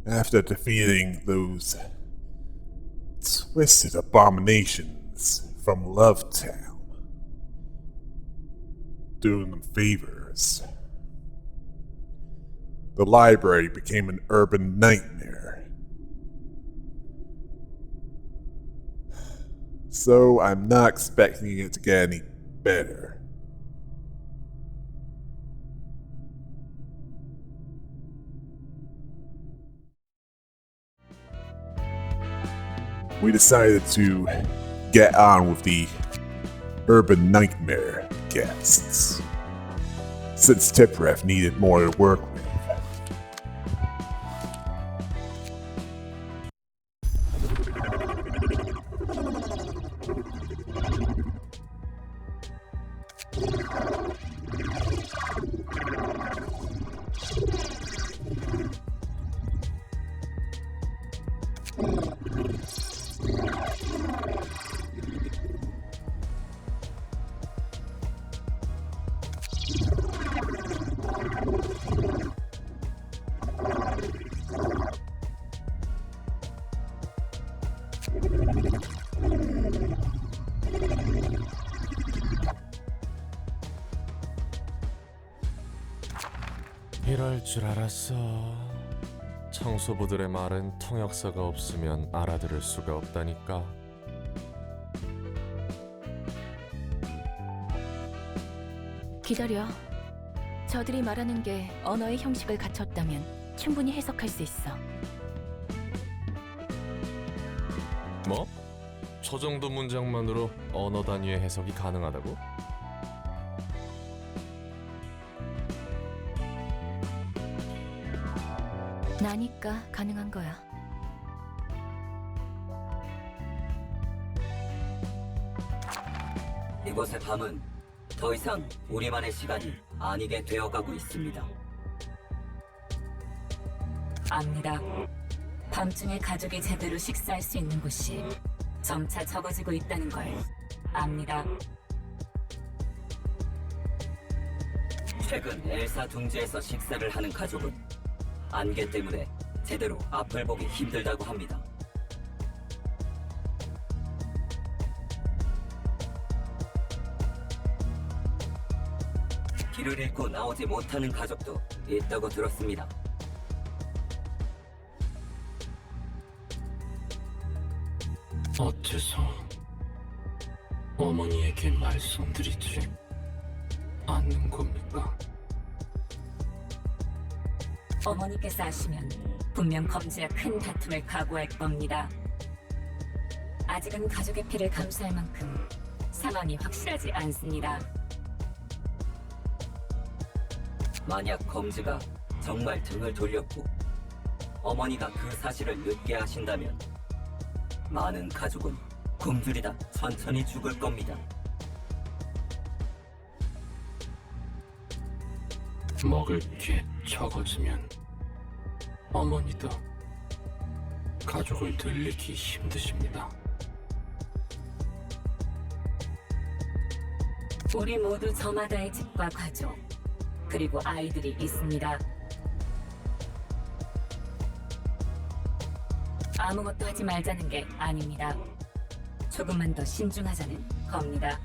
After defeating those twisted abominations from Lovetown, doing them favors, the library became an urban nightmare. So I'm not expecting it to get any better. We decided to get on with the urban nightmare guests, since Tipref needed more to work with. 이럴 줄 알았어. 청소부들의 말은 통역사가 없으면 알아들을 수가 없다니까. 기다려. 저들이 말하는 게 언어의 형식을 갖췄다면 충분히 해석할 수 있어. 뭐? 저 정도 문장만으로 언어 단위의 해석이 가능하다고? 나니까 가능한 거야. 이곳의 밤은 더 이상 우리만의 시간이 아니게 되어가고 있습니다. 압니다. 밤중에 가족이 제대로 식사할 수 있는 곳이 점차 적어지고 있다는 걸 압니다. 최근 엘사 둥지에서 식사를 하는 가족은 안개 때문에 제대로 앞을 보기 힘들다고 합니다. 길을 잃고 나오지 못하는 가족도 있다고 들었습니다. 어째서 어머니에게 말씀드리지 않는 겁니까? 어머니께서 아시면 분명 검지와 큰 다툼을 각오할 겁니다. 아직은 가족의 피를 감수할 만큼 상황이 확실하지 않습니다. 만약 검지가 정말 등을 돌렸고 어머니가 그 사실을 늦게 하신다면 많은 가족은 굶주리다 천천히 죽을 겁니다. 먹을 게 적어지면 어머니도 가족을 늘리기 힘드십니다. 우리 모두 저마다의 집과 가족, 그리고 아이들이 있습니다. 아무것도 하지 말자는 게 아닙니다. 조금만 더 신중하자는 겁니다.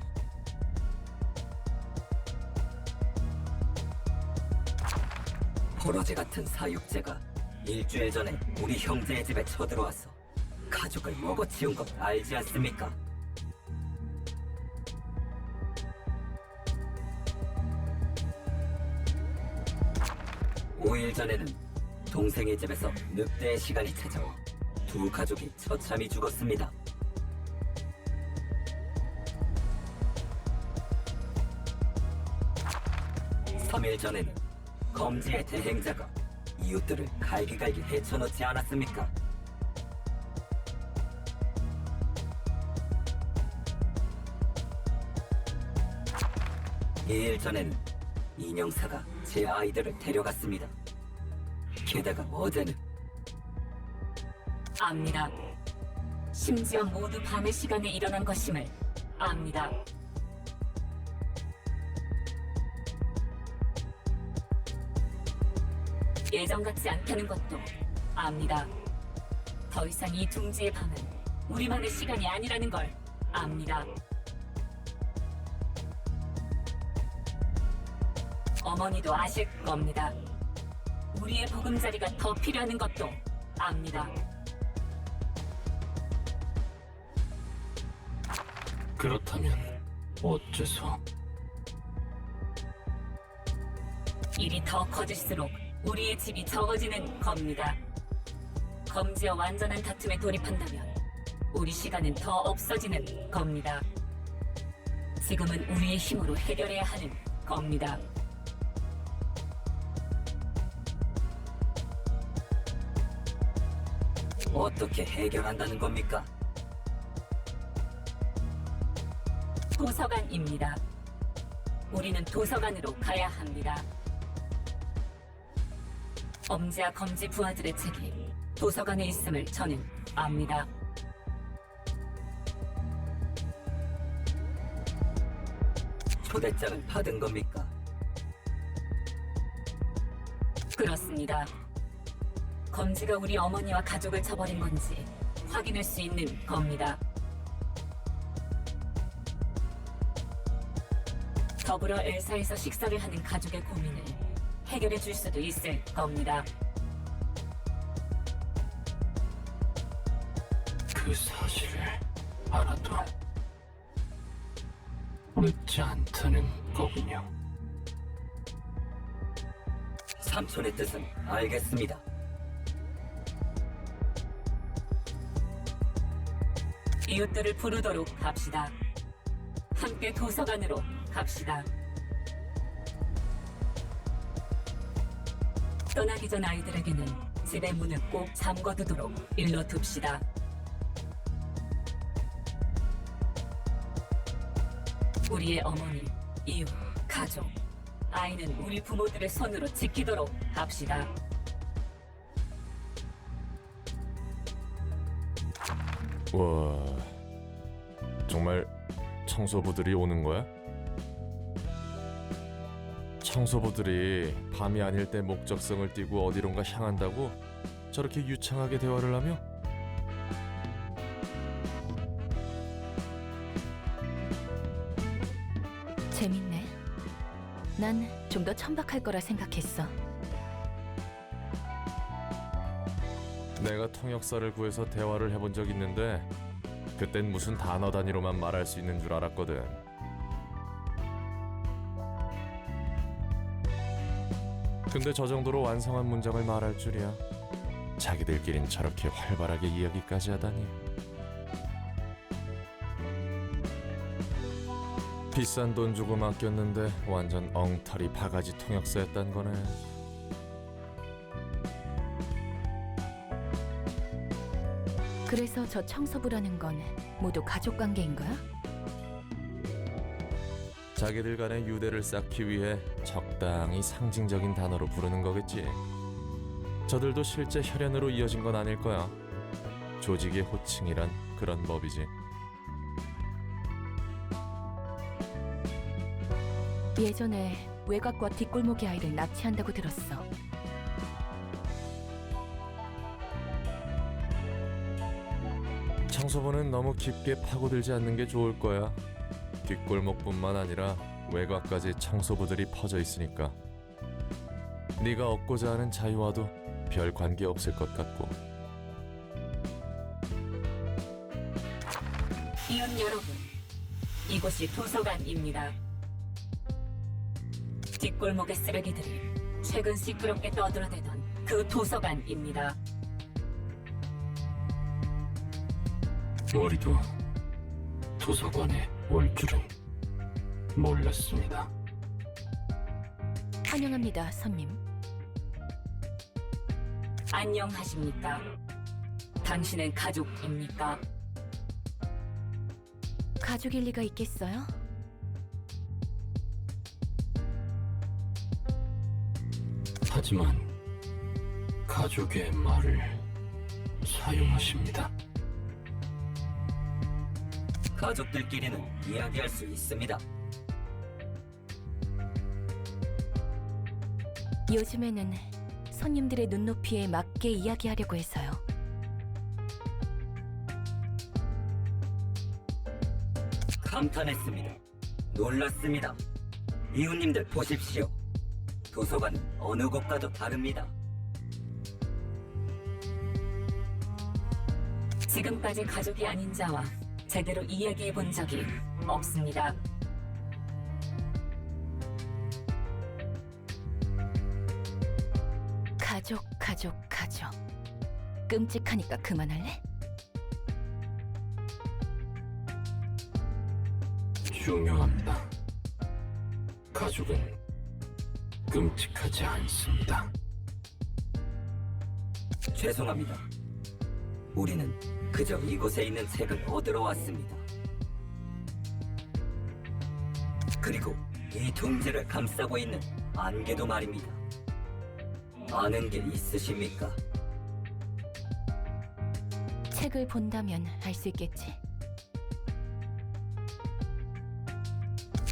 포로제 같은 사육제가 일주일 전에 우리 형제의 집에 쳐들어와서 가족을 먹어치운 것 알지 않습니까? (5일) 전에는 동생의 집에서 늑대의 시간이 찾아와 두 가족이 처참히 죽었습니다. (3일) 전에는 검지의 대행자가 이웃들을 갈기갈기 헤쳐놓지 않았습니까? (2일) 전에는 인형사가 제 아이들을 데려갔습니다. 게다가 어제는 압니다. 심지어 모두 밤의 시간에 일어난 것임을 압니다. 예전 같지 않다는 것도 압니다. 더 이상 이 둥지의 밤은 우리만의 시간이 아니라는 걸 압니다. 어머니도 아실 겁니다. 우리의 보금자리가 더 필요한 것도 압니다. 그렇다면 어째서 일이 더 커질수록 우리의 집이 적어지는 겁니다. 검지와 완전한 다툼에 돌입한다면 우리 시간은 더 없어지는 겁니다. 지금은 우리의 힘으로 해결해야 하는 겁니다. 어떻게 해결한다는 겁니까? 도서관입니다. 우리는 도서관으로 가야 합니다. 엄지와 검지 부하들의 책이 도서관에 있음을 저는 압니다. 초대장을 받은 겁니까? 그렇습니다. 검지가 우리 어머니와 가족을 쳐버린 건지 확인할 수 있는 겁니다. 더불어 엘사에서 식사를 하는 가족의 고민을 해결해 줄 수도 있을 겁니다. 그 사실을 알아도 늦지 않다는 거군요. 삼촌의 뜻은 알겠습니다. 이웃들을 부르도록 합시다. 함께 도서관으로 갑시다. 떠나기 전 아이들에게는 집의 문을 꼭 잠궈두도록 일러둡시다. 우리의 어머니, 이웃, 가족, 아이는 우리 부모들의 손으로 지키도록 합시다. 와, 정말 청소부들이 오는 거야? 청소부들이 밤이 아닐 때 목적성을 띠고 어디론가 향한다고 저렇게 유창하게 대화를 하며? 재밌네. 난 좀 더 천박할 거라 생각했어. 내가 통역사를 구해서 대화를 해본 적 있는데 그땐 무슨 단어 단위로만 말할 수 있는 줄 알았거든. 근데 저 정도로 완성한 문장을 말할 줄이야. 자기들끼린 저렇게 활발하게 이야기까지 하다니. 비싼 돈 주고 맡겼는데 완전 엉터리 바가지 통역사였단 거네. 그래서 저 청소부라는 건 모두 가족 관계인 거야? 자기들 간의 유대를 쌓기 위해 적당히 상징적인 단어로 부르는 거겠지. 저들도 실제 혈연으로 이어진 건 아닐 거야. 조직의 호칭이란 그런 법이지. 예전에 외곽과 뒷골목의 아이를 납치한다고 들었어. 청소부는 너무 깊게 파고들지 않는 게 좋을 거야. 뒷골목뿐만 아니라 외곽까지 청소부들이 퍼져 있으니까. 네가 얻고자 하는 자유와도 별 관계 없을 것 같고. 이웃 여러분, 이곳이 도서관입니다. 뒷골목의 쓰레기들이 최근 시끄럽게 떠들어대던 그 도서관입니다. 우리도 도서관에 올 줄은 몰랐습니다. 환영합니다, 손님. 안녕하십니까? 당신은 가족입니까? 가족일 리가 있겠어요? 하지만 가족의 말을 사용하십니다. 가족들끼리는 이야기할 수 있습니다. 요즘에는 손님들의 눈높이에 맞게 이야기하려고 해서요. 감탄했습니다. 놀랐습니다. 이웃님들 보십시오. 도서관은 어느 곳과도 다릅니다. 지금까지 가족이 아닌 자와 제대로 이야기해 본 적이 없습니다. 가족. 끔찍하니까 그만할래? 중요합니다. 가족은 끔찍하지 않습니다. 죄송합니다. 우리는 그저 이곳에 있는 책을 얻으러 왔습니다. 그리고 이 둥지를 감싸고 있는 안개도 말입니다. 아는 게 있으십니까? 책을 본다면 알 수 있겠지.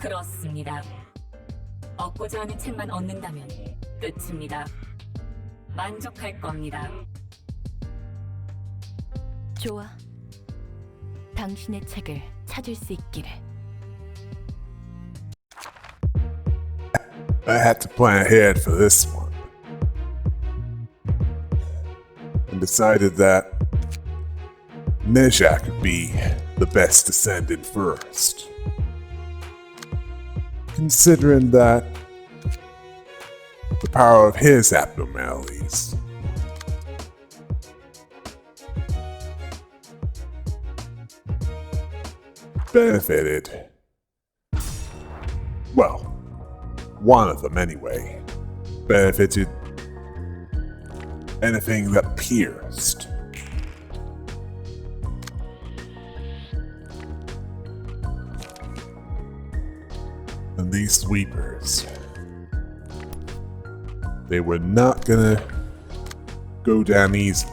그렇습니다. 얻고자 하는 책만 얻는다면 끝입니다. 만족할 겁니다. 좋아. 당신의 책을 찾을 수 있기를. I had to plan ahead for this one. And decided that Netzach would be the best to send in first. Considering that the power of his abnormalities benefited, well, one of them anyway, benefited anything that pierced. And these sweepers, they were not gonna go down easily.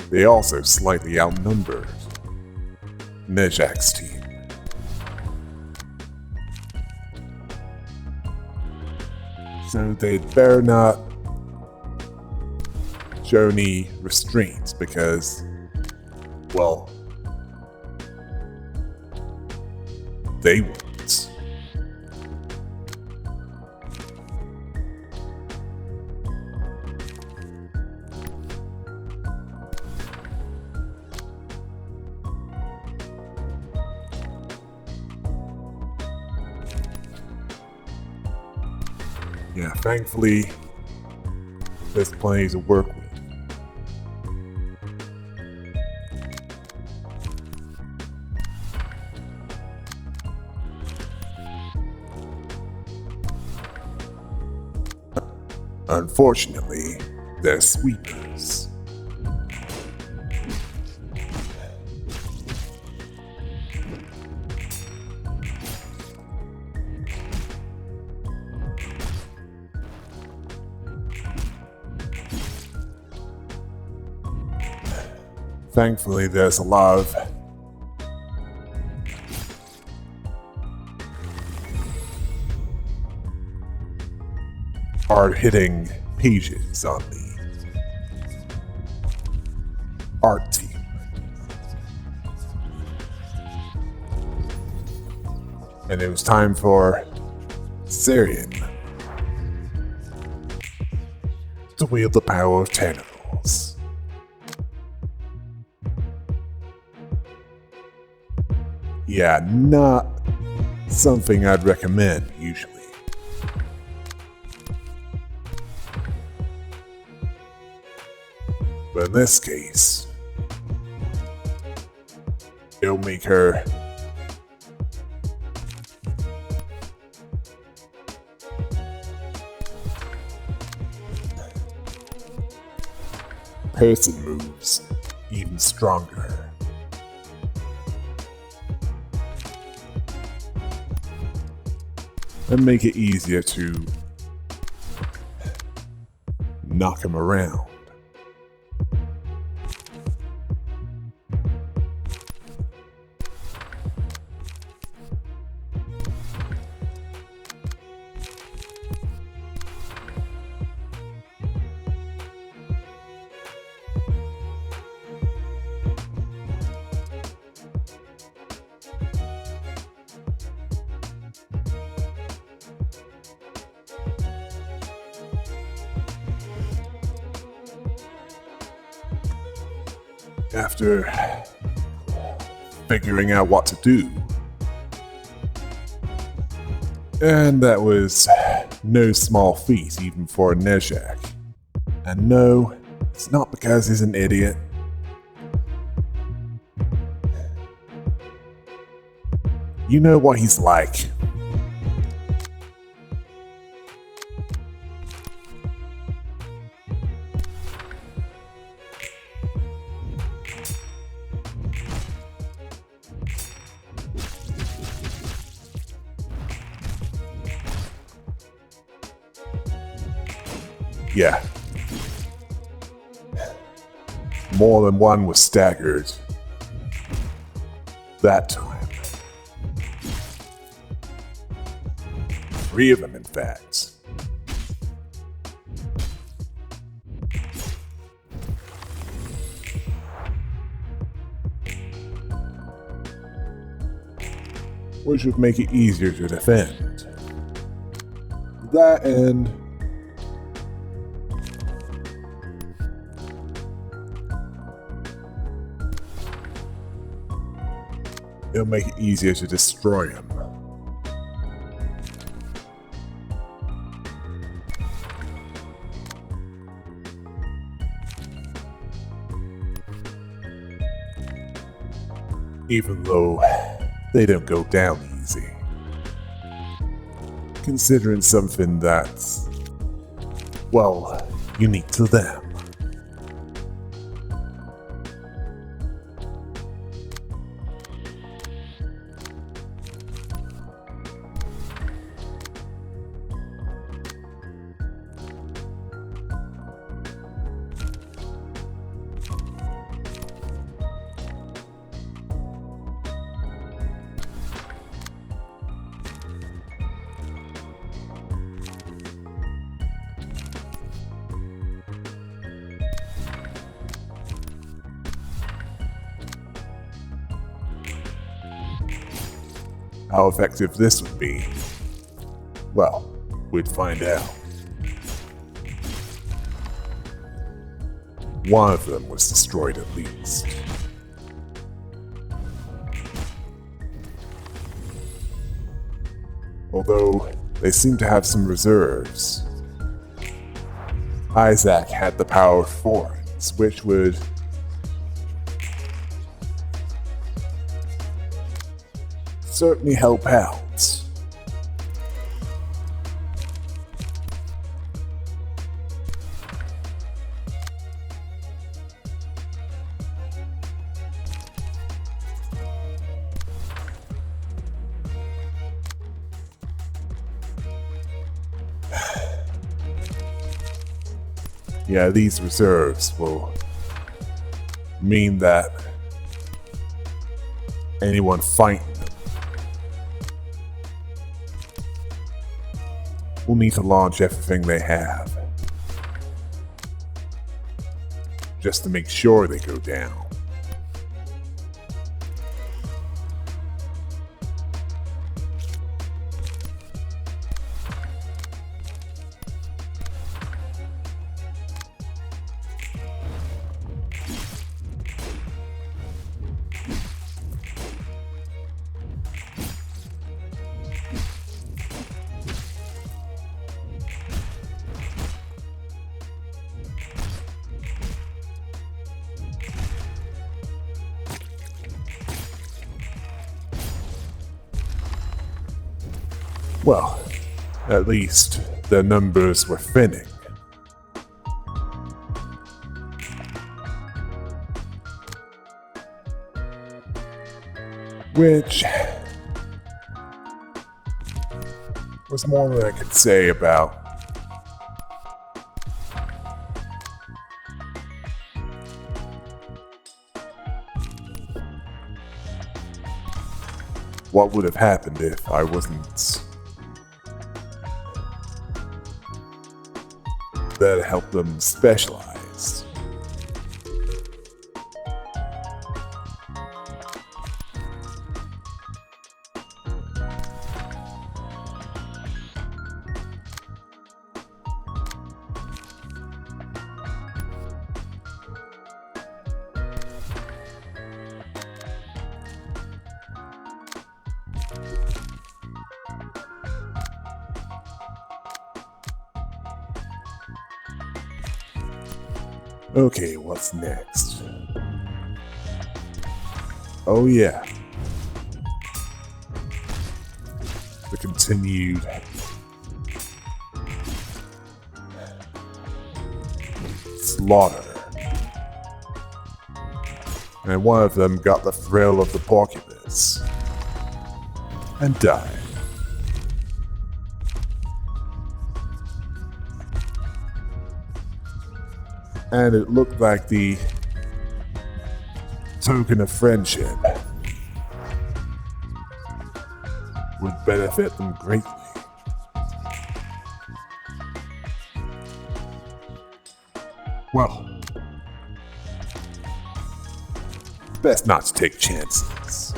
They also slightly outnumbered Netzach's team. So they'd better not show any restraints because, well, they won't. Yeah, thankfully, there's plenty to work with. Unfortunately, they're sweepers. Thankfully, there's a lot of hard-hitting pages on the art team. And it was time for Syrian to wield the power of tentacles. Yeah, not something I'd recommend usually. But in this case, it'll make her person moves even stronger. And make it easier to knock him around. After figuring out what to do. And that was no small feat even for a Netzach. And no, it's not because he's an idiot. You know what he's like. Yeah. More than one was staggered. That time. 3 of them, in fact. Which would make it easier to defend. That and it'll make it easier to destroy him. Even though they don't go down easy. Considering something that's, well, unique to them. How effective this would be, well, we'd find out. One of them was destroyed at least. Although they seem to have some reserves. Isaac had the power of force, which would certainly help out. Yeah, these reserves will mean that anyone fighting them will need to launch everything they have just to make sure they go down. Well, at least their numbers were thinning. Which was more than I could say about what would have happened if I wasn't there to help them specialize. Okay, what's next? Oh yeah. The continued slaughter. And one of them got the thrill of the porcupines and died. And it looked like the token of friendship would benefit them greatly. Well, best not to take chances.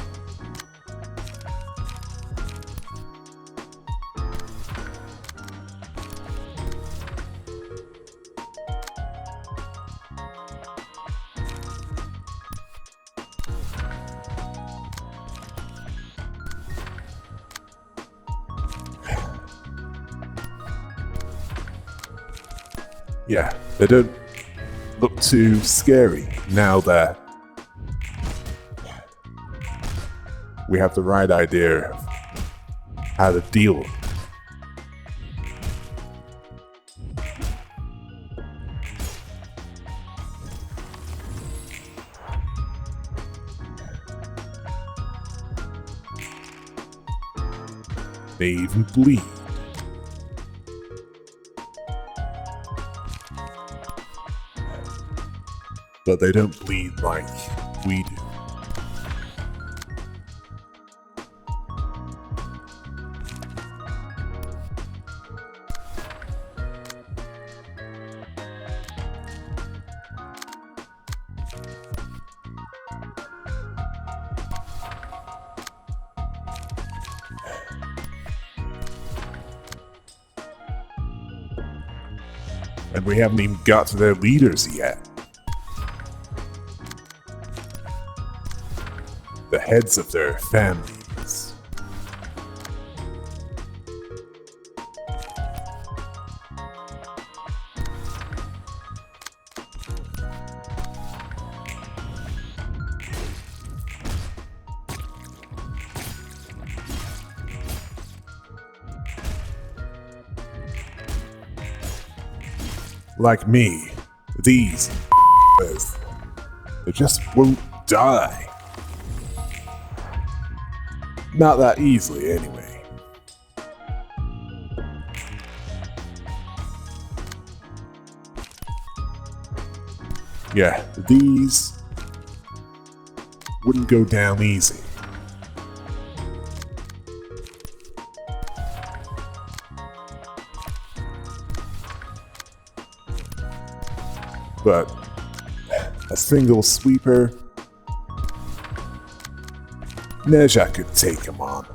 Yeah, they don't look too scary now that we have the right idea of how to deal with them. They even bleed. But they don't bleed like we do. And we haven't even got to their leaders yet. The heads of their families. Like me, these they just won't die. Not that easily, anyway. Yeah, these wouldn't go down easy. But a single sweeper, Netzach could take him on.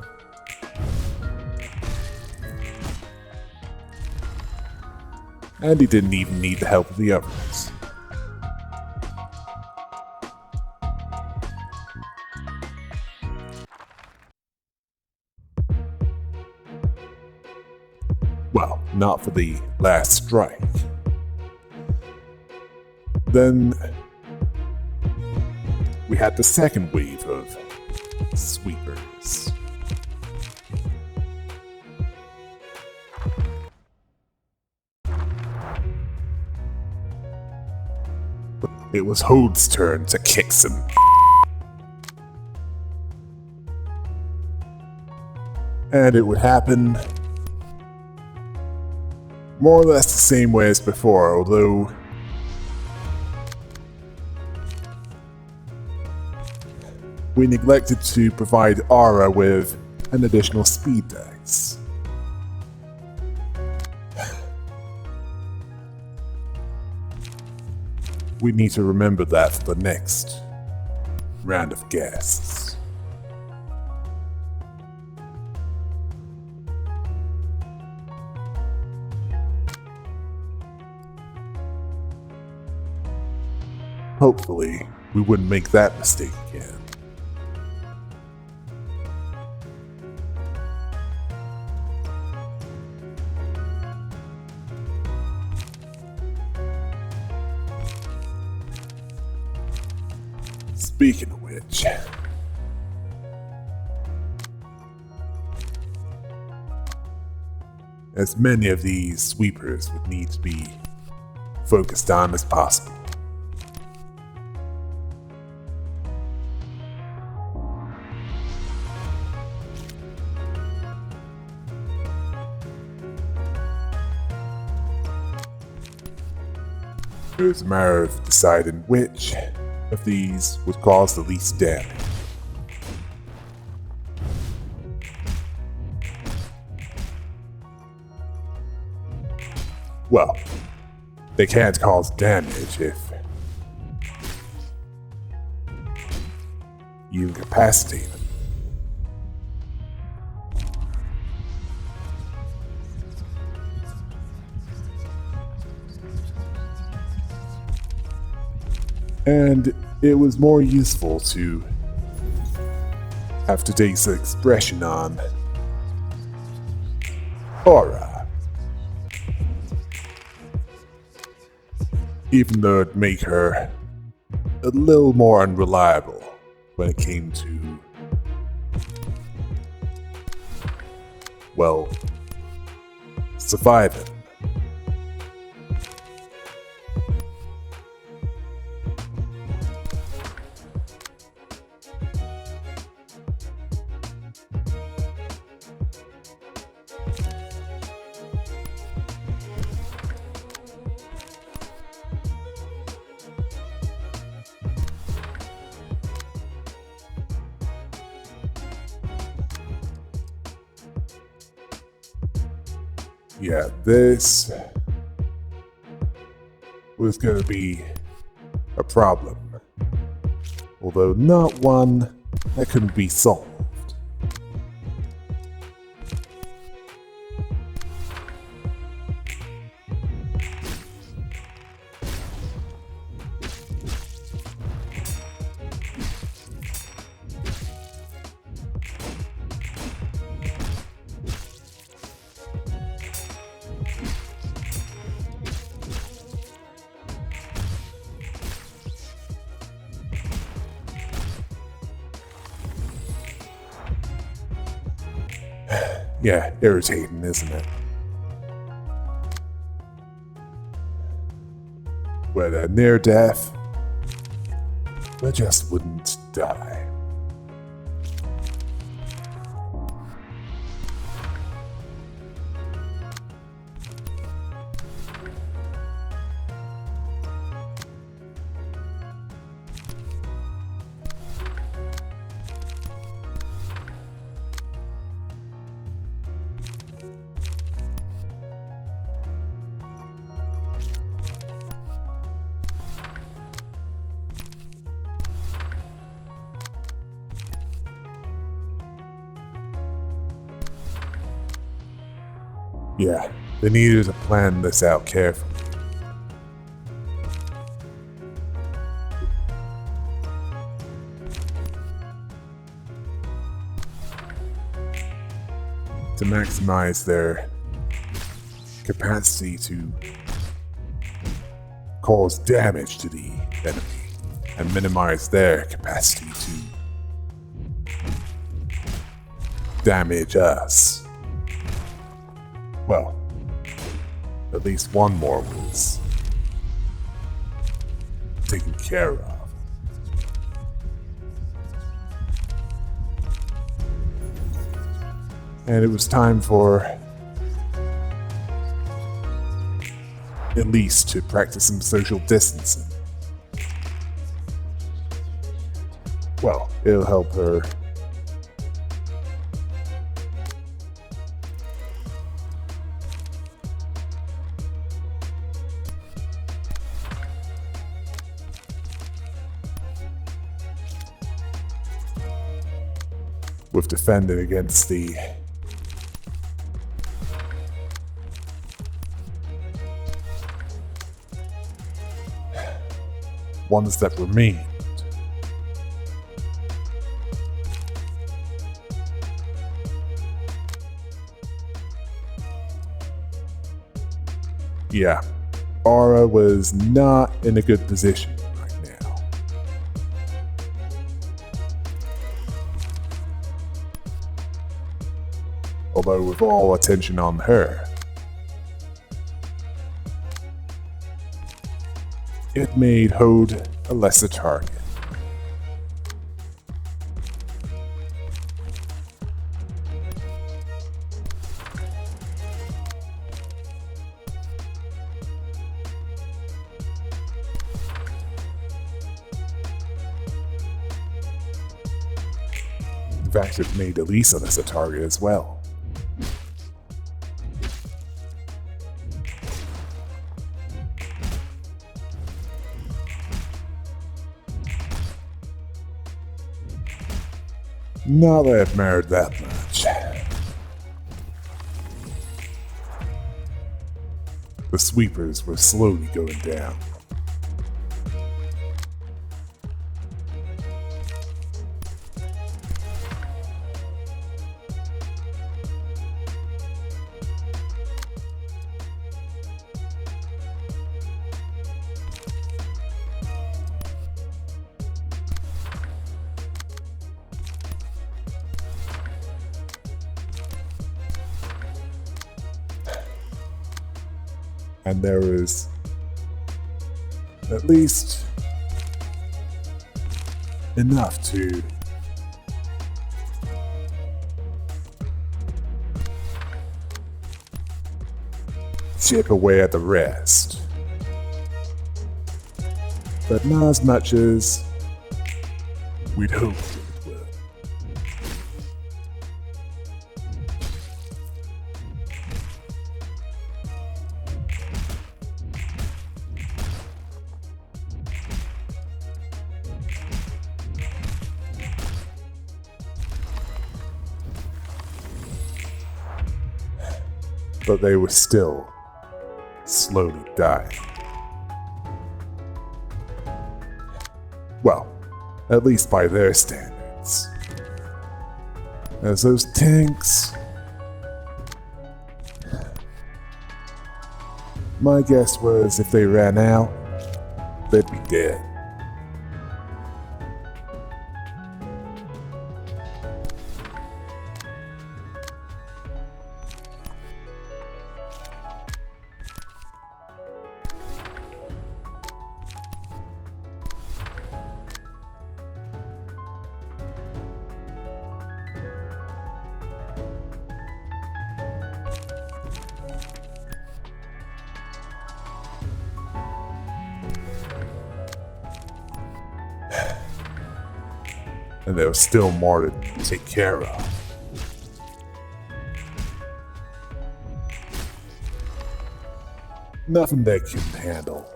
And he didn't even need the help of the others. Well, not for the last strike. Then we had the second wave of sweepers. It was Hode's turn to kick some. And it would happen more or less the same way as before, although we neglected to provide Aura with an additional speed dice. We need to remember that for the next round of guests. Hopefully, we wouldn't make that mistake again. Speaking of which, as many of these sweepers would need to be focused on as possible. It was a matter of deciding which of these would cause the least damage. Well, they can't cause damage if you incapacitate them. And it was more useful to have today's expression on aura. Even though it'd make her a little more unreliable when it came to, well, surviving. Yeah, this was going to be a problem, although not one that couldn't be solved. Yeah, irritating, isn't it? When a near death, but just wouldn't die. Yeah, they needed to plan this out carefully. To maximize their capacity to cause damage to the enemy and minimize their capacity to damage us. Well, at least one more was taken care of. And it was time for at least to practice some social distancing. Well, it'll help her with defending against the ones that remained. Yeah, Aura was not in a good position right now. although with all attention on her, it made Hode a lesser target. In fact, it made Elisa as a target as well. Not that it mattered that much. The sweepers were slowly going down. And there was at least enough to chip away at the rest, but not as much as we'd hoped it would. But they were still slowly dying. Well, at least by their standards. As those tanks... My guess was if they ran out, they'd be dead. And there was still more to take care of. Nothing they couldn't handle.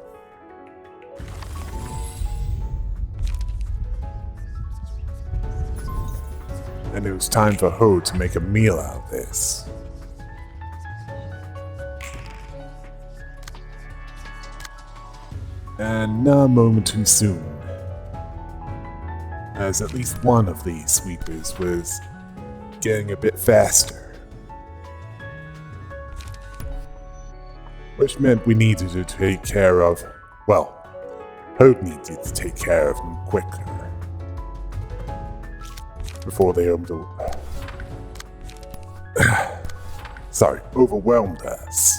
And it was time for Ho to make a meal out of this. And not a moment too soon, as at least one of these sweepers was getting a bit faster. Which meant we needed to take care of, well, Hope needed to take care of them quicker. Before they overwhelmed us.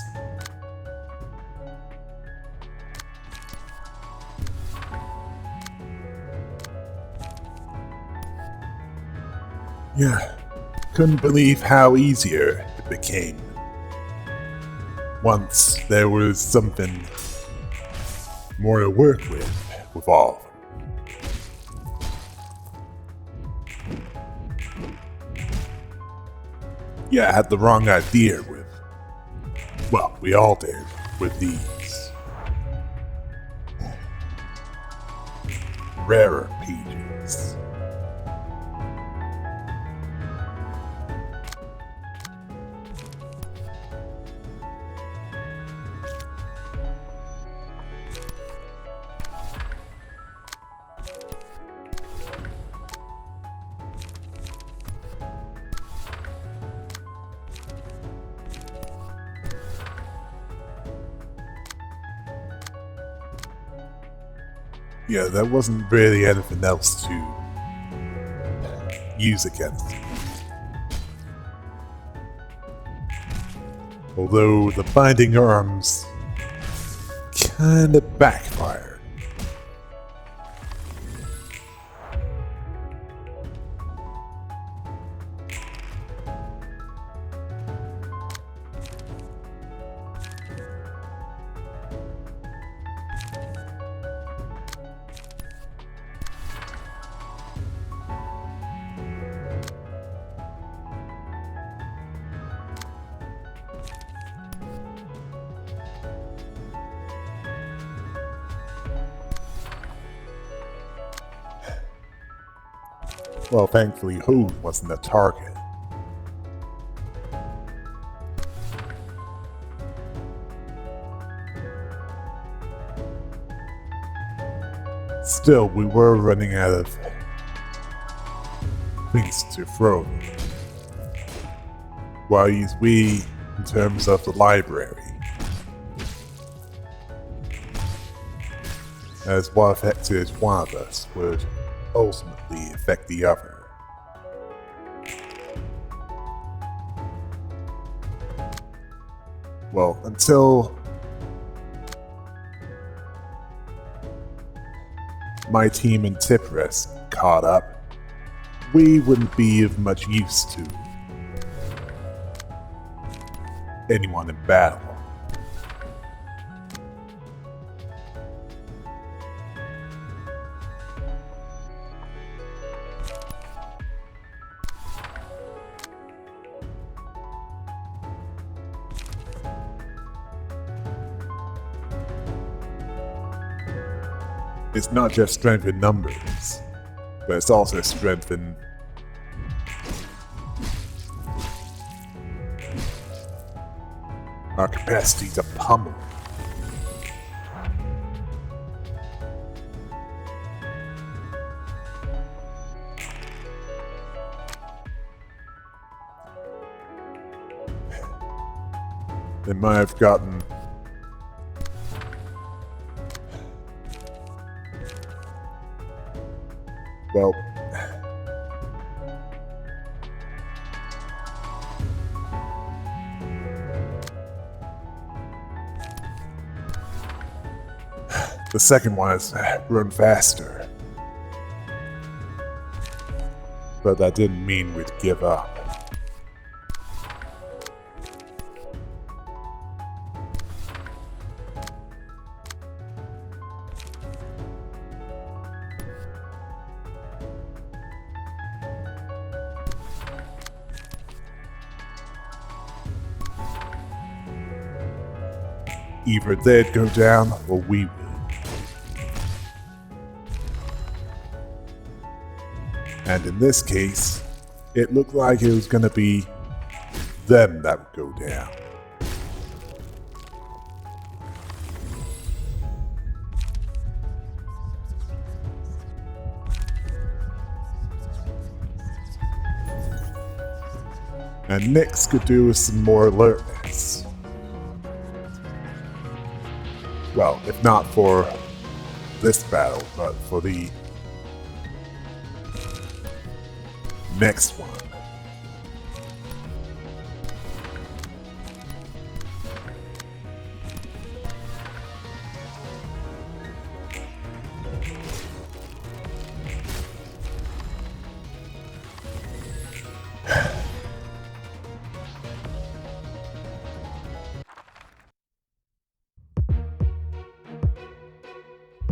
Yeah, couldn't believe how easier it became once there was something more to work with all of them. Yeah, I had the wrong idea with, well, we all did, with these rarer pages. Yeah, there wasn't really anything else to use against him. Although the binding arms kinda backfired. Well, thankfully, Hood wasn't a target. Still, we were running out of things to throw. While we, in terms of the library, as what affected one of us would ultimately affect the other. Well, until my team and Tipris caught up, we wouldn't be of much use to anyone in battle. It's not just strength in numbers, but it's also strength in our capacity to pummel. They might have gotten well, the second one has run faster. But that didn't mean we'd give up. Either they'd go down or we would. And in this case, it looked like it was gonna be them that would go down. And Nyx could do with some more alertness. Well, if not for this battle, but for the next one.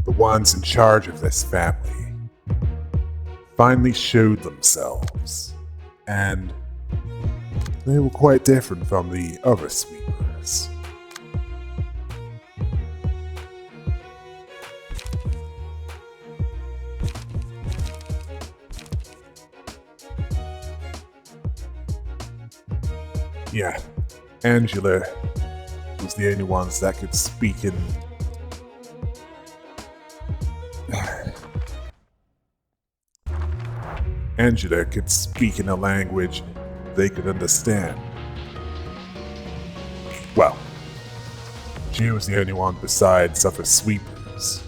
The ones in charge of this family finally showed themselves, and they were quite different from the other sweepers. Yeah, Angela was the only ones that could speak in Angela could speak in a language they could understand. Well, she was the only one besides other sweepers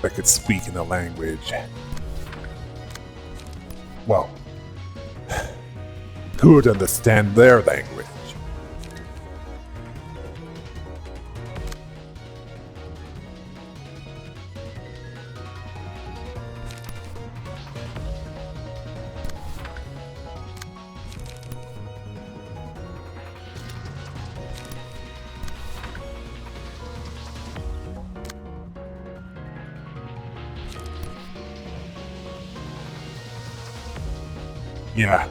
that could speak in a language, well, could understand their language. Yeah.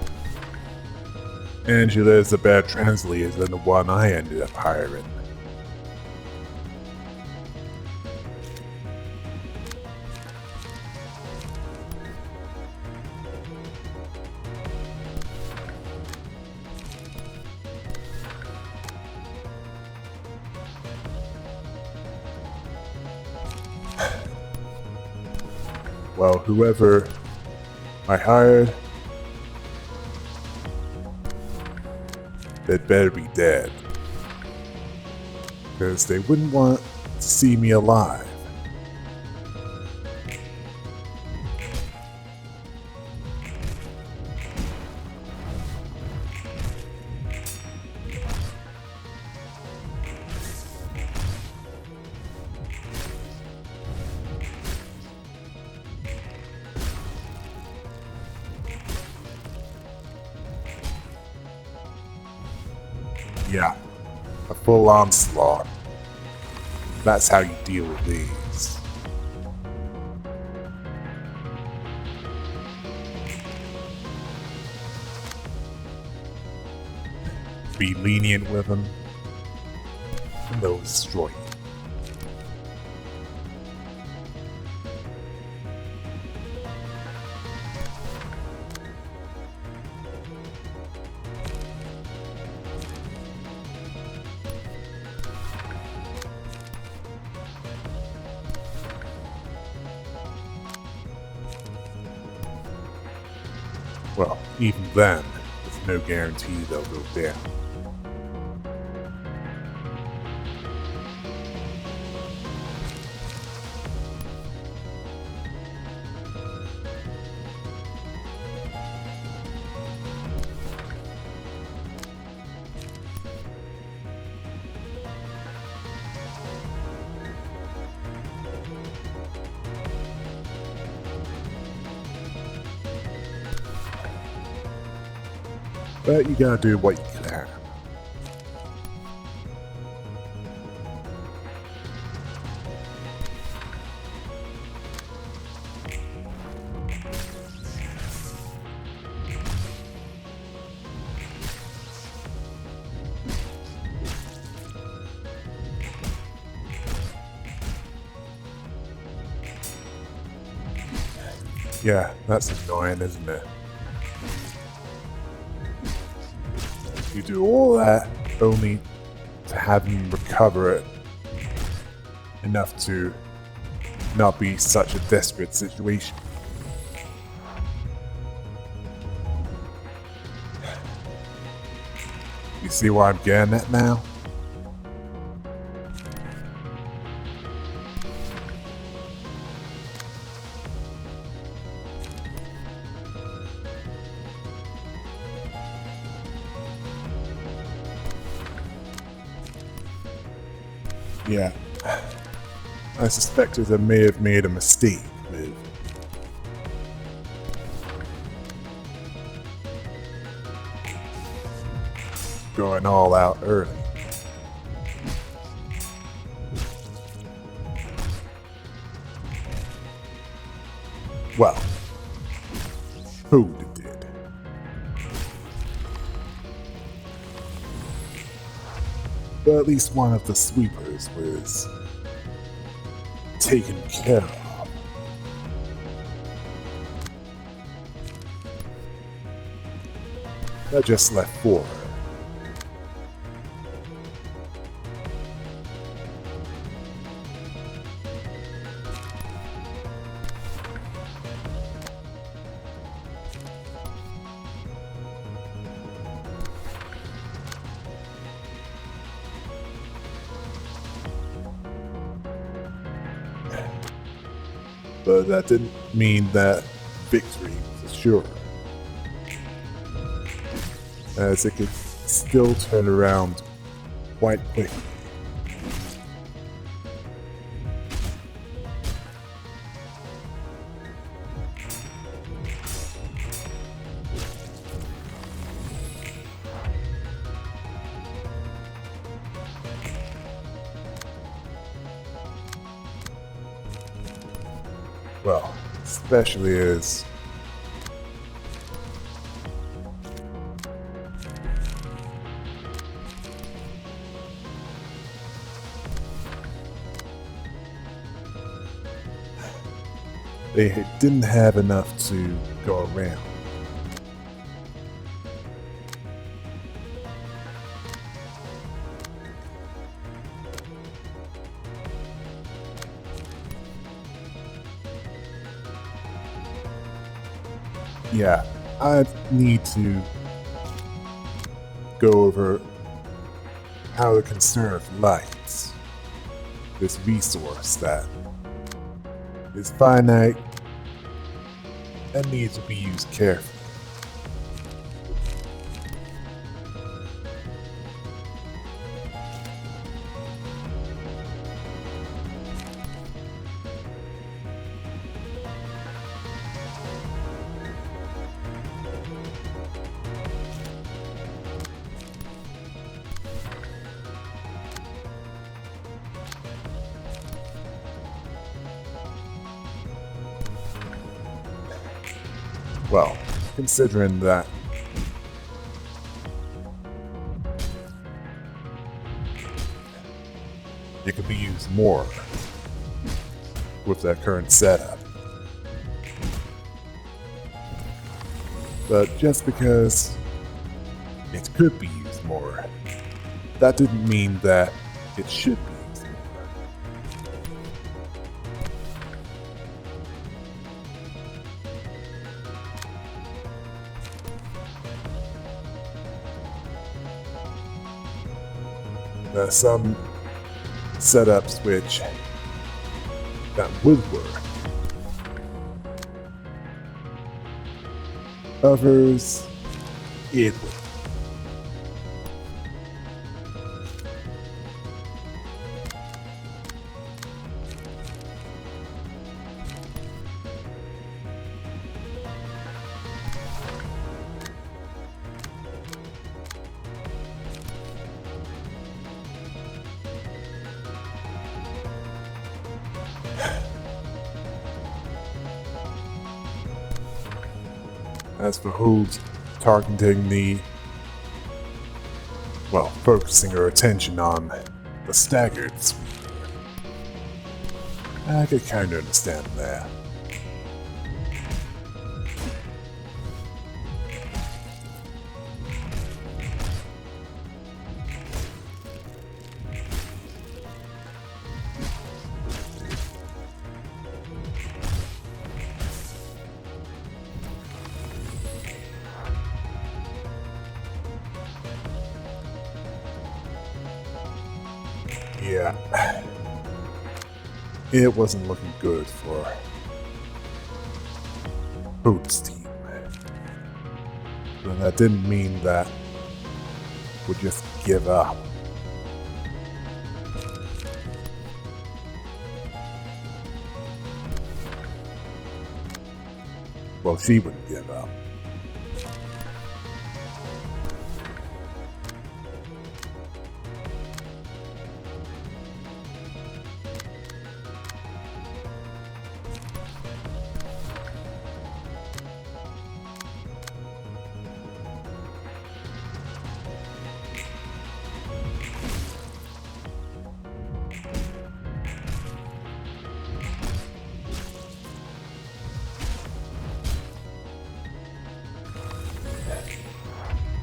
Angela's a better translator than the one I ended up hiring. Well, whoever I hired, they'd better be dead. Because they wouldn't want to see me alive. Yeah, a full onslaught. That's how you deal with these. Be lenient with them, and they'll destroy you. Well, even then, there's no guarantee they'll go down. But you gotta do what you can. Yeah, that's annoying, isn't it? You do all that only to have him recover it enough to not be such a desperate situation. You see where I'm getting at now? Yeah. I suspected I may have made a mistake with going all out early. Well, who did? But at least one of the sweepers was taken care of. I just left for her. But that didn't mean that victory was assured, as it could still turn around quite quickly. Well, especially as They didn't have enough to go around. Yeah, I need to go over how to conserve lights. This resource that is finite and needs to be used carefully. Well, considering that it could be used more with that current setup. But just because it could be used more, that didn't mean that it should be used more. There are some setups which that would work. Others, it would. As for who's targeting focusing her attention on the staggered sweeper, I could kind of understand that. Yeah, it wasn't looking good for Hoot's team. But that didn't mean that we'd just give up. Well, she wouldn't give up.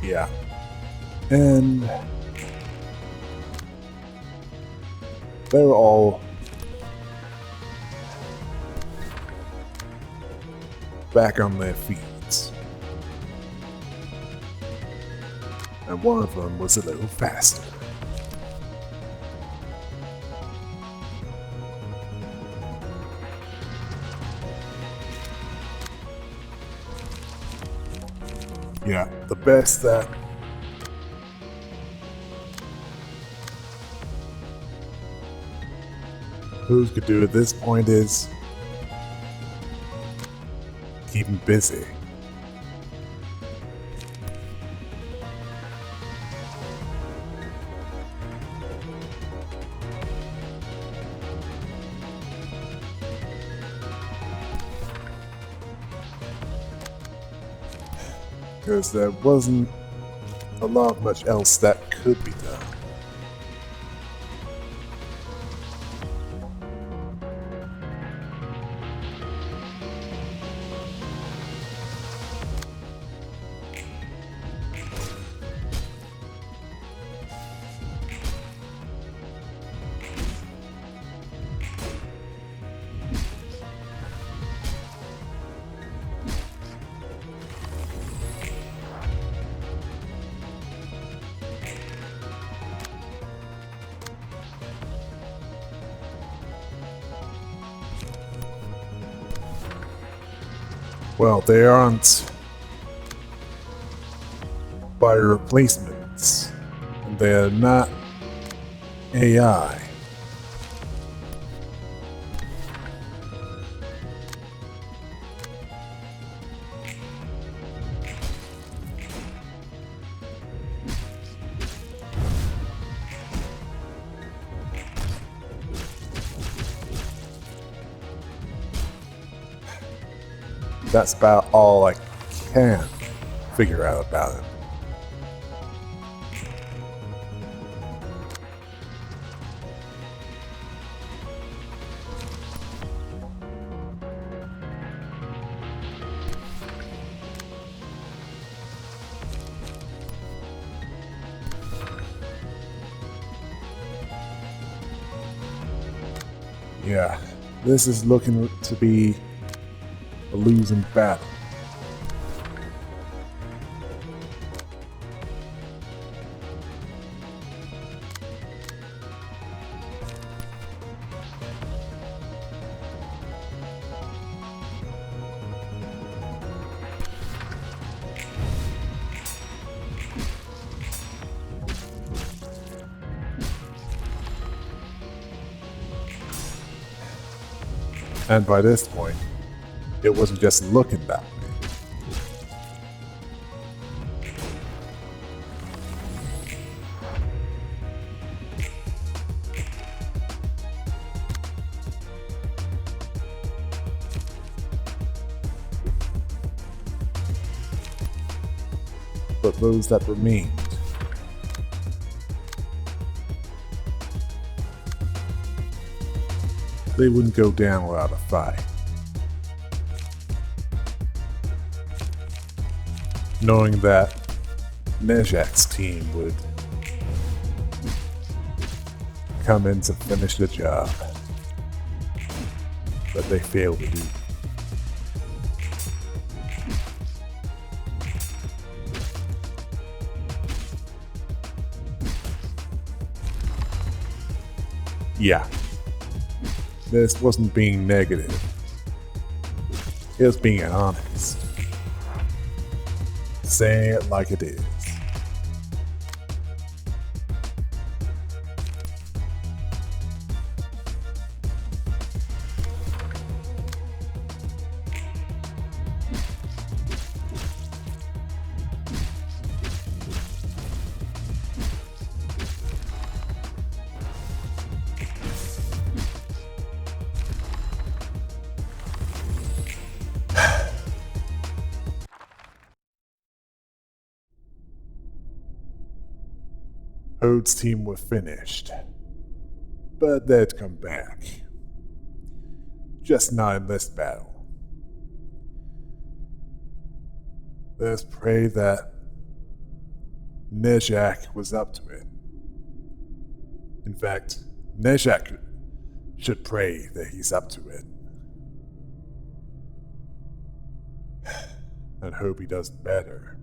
Yeah. And they were all back on their feet. And one of them was a little faster. Yeah, the best that Who's could do at this point is keep him busy. Because there wasn't a lot much else that could be done. Well, they aren't by replacements, and they're not AI. That's about all I can figure out about him. Yeah, this is looking to be a losing battle. And by this point, it wasn't just looking that way. But those that remained, they wouldn't go down without a fight. Knowing that Netzach's team would come in to finish the job that they failed to do. Yeah. This wasn't being negative. It was being honest. Saying it like it is. Hode's team were finished, but they'd come back. Just not in this battle. Let's pray that Netzach was up to it. In fact, Netzach should pray that he's up to it. And hope he does better.